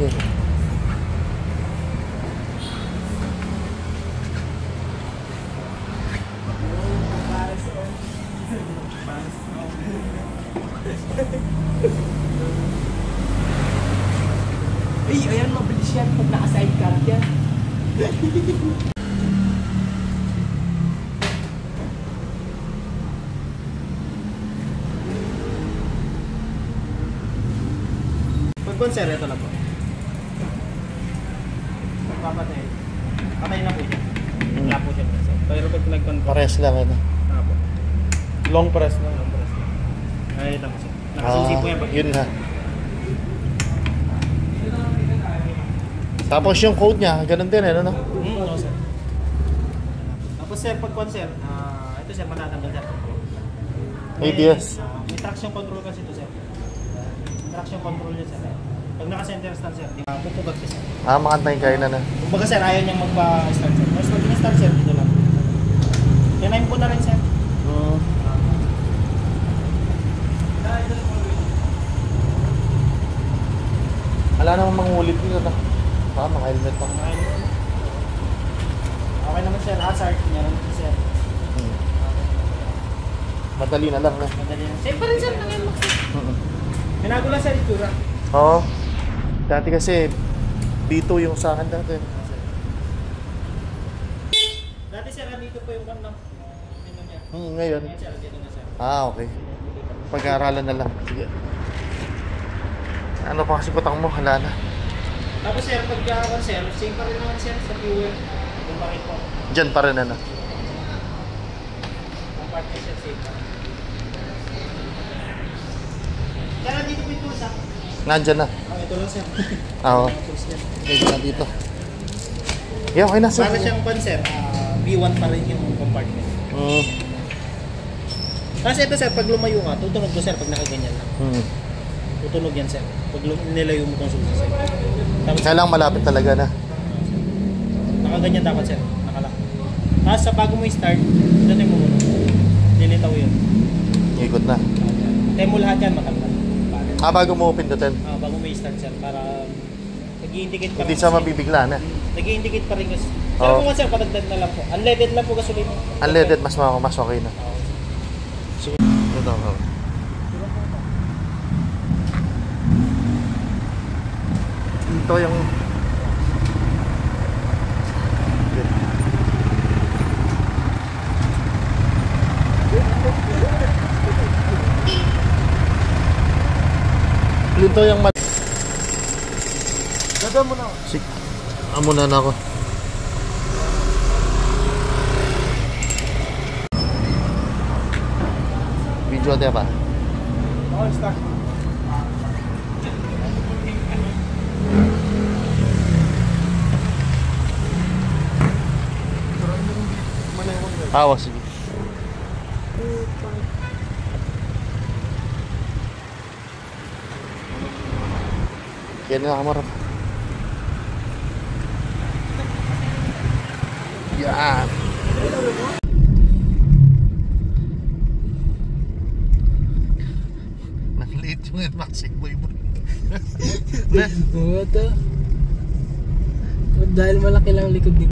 Sige. Ay, ayan, mabilis yan pag naka-sidecar yan. Pag-conser, ito lang po. Papatay. Patay na po siya. Wala po siya. Pero pag nag-confer. Pares lang ano. Po. Long press lang. Long press lang. Ay, ito po siya. Nakasusi po yan. Yun na. Tapos yung code niya, ganun din ano no? Oo, sir. Tapos sir, pag-conser, ito sir, matatanggal sir. ABS. May traction control kasi ito sir. Traction control niya sir. Pag naka-center stand sir, pupugag siya sir. Makantayin kayo na na. Kumbaga sir, ayaw niyang magpa-start sir. Tapos pag in-start sir, dito lang. Kinain po na rin sir. Wala namang mangulit dito na. Baka mga helmet pa. Okay naman sir, hazard. Meron po sir. Madali na lang na. Madali lang. Same pa rin sir, ng NMAX sir. Minago lang sir, itsura. Oo. Dati kasi B2 yung sa akin dati. Dati sir, dito po yung ano niya. Ngayon. Ngayon sir, dito na sir. Okay. Pag-aaralan na lang. Sige. Ano pa kasi putang mo? Hala na. Tapos sir, pagka sir, same pa rin naman sir sa fuel. Kung bakit po. Diyan pa rin ano. Kung part niya sir, same pa rin. Kaya dito po yung tools ha? Nandyan na. Ito lang sir. Oo. Tools yan. Medyo na dito. Yeah, okay na sir. Para siyang pan sir, B1 pa rin yung compartment. Kasi ito sir, pag lumayo ka, tutunog ko sir pag nakaganyan lang. Tutunog yan sir. Pag nilayo mo kung susi sir. Tapos, Kailangan malapit talaga na. nakaganyan dapat sir. Nakalak. Tapos sa bago mo i-start, dating mo muna. Nilitaw yun. Ikot na. Tayo mo lahat yan matanggal. Bago mo pindutin. Bago mo i-start sir. Para nag-i-indicate pa rin. Hindi siya mabibigla na. Nag-i-indicate pa rin kasi. Pero kung sir, padagdag na lang po. Unleaded lang po gasolina. Unleaded, mas okay na. Sige. Ito. Ito yung Ito yung Gada mo na ako. Sige. Muna na ako. Video natin pa. All start. Sige. Yan na kamarap. Yan. Nang-late yung NMAX boy mo. Oo ito. Dahil malaki lang likod dito.